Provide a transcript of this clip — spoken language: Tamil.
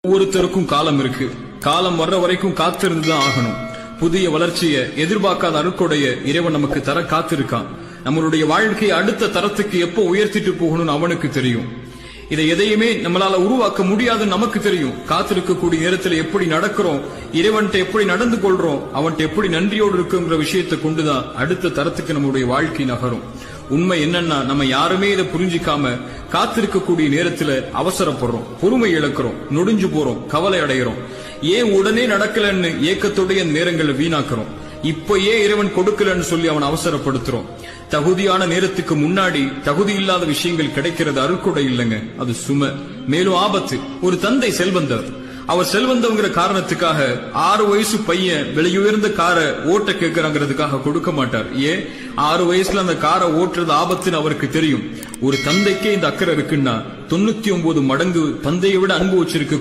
ஒவ்வொருத்தருக்கும் காலம் இருக்கு. காலம் வர்ற வரைக்கும் காத்திருந்துதான் ஆகணும். புதிய வளர்ச்சிய எதிர்பார்க்காத அருட்கொடைய இறைவன் நமக்கு தர காத்திருக்கான். நம்மளுடைய வாழ்க்கையை அடுத்த தரத்துக்கு எப்போ உயர்த்திட்டு போகணும்னு அவனுக்கு தெரியும். இதை எதையுமே நம்மளால உருவாக்க முடியாதுன்னு நமக்கு தெரியும். காத்திருக்கக்கூடிய நேரத்தில் எப்படி நடக்கிறோம், இறைவன்கிட்ட எப்படி நடந்து கொள்றோம், அவன்கிட்ட எப்படி நன்றியோடு இருக்குங்கிற விஷயத்தை கொண்டுதான் அடுத்த தரத்துக்கு நம்முடைய வாழ்க்கை நகரும். உண்மை என்னன்னா, நம்ம யாருமே இதை புரிஞ்சிக்காம காத்திருக்கக்கூடிய நேரத்துல அவசரப்படுறோம், பொறுமை இழக்கிறோம், நொடிஞ்சு போறோம், கவலை அடைகிறோம். ஏன் உடனே நடக்கலன்னு ஏக்கத்துடைய நேரங்களை வீணாக்குறோம். இப்ப ஏன் இறைவன் கொடுக்கலன்னு சொல்லி அவன் அவசரப்படுத்துறோம். தகுதியான நேரத்துக்கு முன்னாடி தகுதி இல்லாத விஷயங்கள் கிடைக்கிறது அருள்கொடை இல்லைங்க, அது சுமை, மேலும் ஆபத்து. ஒரு தந்தை செல்வந்தர், அவர் செல்வந்தவங்கிற காரணத்துக்காக 6 வயசு பையன் விலையுயர்ந்த காரை ஓட்ட கேட்கிறாங்கிறதுக்காக கொடுக்க மாட்டார். ஏன்? 6 வயசுல அந்த காரை ஓட்டுறது ஆபத்துன்னு அவருக்கு தெரியும். ஒரு தந்தைக்கே இந்த அக்கறை இருக்குன்னா 99 மடங்கு தந்தையை விட அன்பு வச்சிருக்க